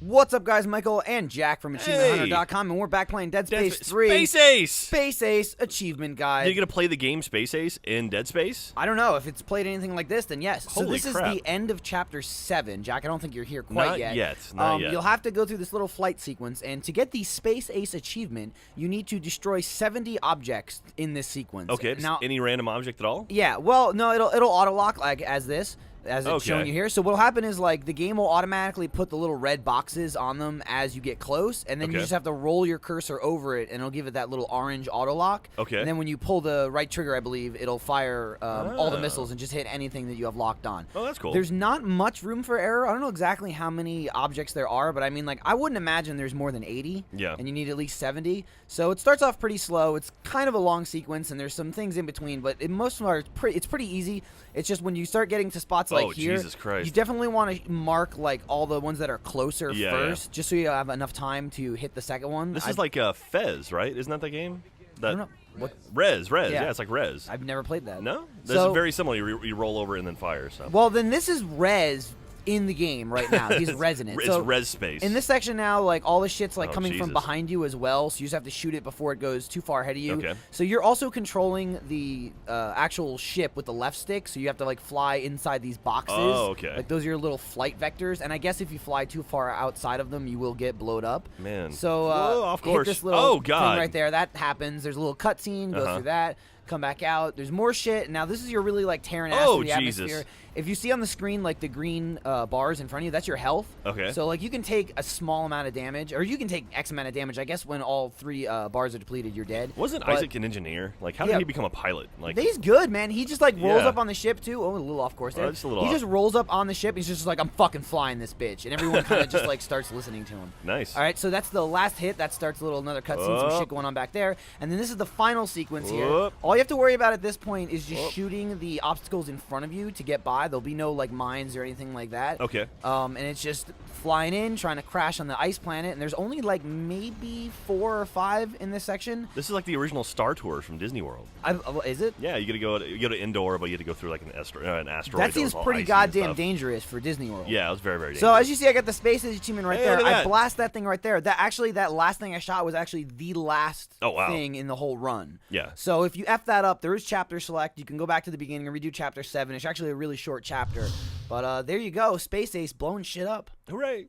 What's up, guys? Michael and Jack from AchievementHunter.com, and we're back playing Dead Space 3. Space Ace! Space Ace Achievement Guide. Are you going to play the game Space Ace in Dead Space? I don't know. If it's played anything like this, then yes. Holy so this crap. is the end of Chapter 7. Jack, I don't think you're here quite Not yet. Not yet. You'll have to go through this little flight sequence, and to get the Space Ace achievement, you need to destroy 70 objects in this sequence. Okay, now, any random object at all? yeah, well, no, it'll auto-lock like as this. As it's showing you here. So what'll happen is, like, the game will automatically put the little red boxes on them as you get close, and then you just have to roll your cursor over it, and it'll give it that little orange auto lock. Okay. And then when you pull the right trigger, I believe, it'll fire all the missiles and just hit anything that you have locked on. Oh, that's cool. There's not much room for error. I don't know exactly how many objects there are, but I mean, like, I wouldn't imagine there's more than 80. Yeah. And you need at least 70. So it starts off pretty slow. It's kind of a long sequence, and there's some things in between, but most of them are it's pretty easy. It's just when you start getting to spots like here, Jesus Christ. you definitely want to mark like all the ones that are closer first, just so you have enough time to hit the second one. This is like Fez, right? Isn't that the game? I don't know. What? Rez. Yeah, it's like Rez. I've never played that. No? This is very similar. You roll over and then fire. So. Well, then this is Rez in the game right now. He's resident. It's so Rez space. In this section now, like, all the shit's like coming Jesus. from behind you as well, so you just have to shoot it before it goes too far ahead of you. Okay. So you're also controlling the actual ship with the left stick, so you have to like fly inside these boxes. Oh, okay. Like those are your little flight vectors, and I guess if you fly too far outside of them, you will get blowed up. Man. So Whoa, of course. hit this little Oh, God. thing right there. That happens. There's a little cutscene. Go through that. Come back out. There's more shit. Now this is your really like tearing ass through the atmosphere. If you see on the screen like the green bars in front of you, that's your health. Okay. So like you can take a small amount of damage, or you can take X amount of damage. I guess when all three bars are depleted, you're dead. Wasn't Isaac an engineer? Like, how did he become a pilot? Like, he's good, man. He just like rolls up on the ship too. Oh, a little off course there. Just a little he off. just rolls up on the ship. He's just like, I'm fucking flying this bitch, and everyone kind of just like starts listening to him. Nice. All right, so that's the last hit. That starts another cutscene, some shit going on back there, and then this is the final sequence here. All you have to worry about at this point is just shooting the obstacles in front of you to get by. There'll be no like mines or anything like that. Okay. And it's just flying in, trying to crash on the ice planet, and there's only like maybe 4 or 5 in this section. This is like the original Star Tours from Disney World. Is it? Yeah, you go to indoor, but you have to go through like an asteroid. That seems pretty goddamn dangerous for Disney World. Yeah, it was very, very dangerous. So as you see, I got the Space Age achievement right there. Look at I that. blast that thing right there. That last thing I shot was actually the last thing in the whole run. Yeah. So if you F that up, there is chapter select. You can go back to the beginning and redo chapter 7. It's actually a really short chapter. But there you go. Space Ace blowing shit up. Hooray.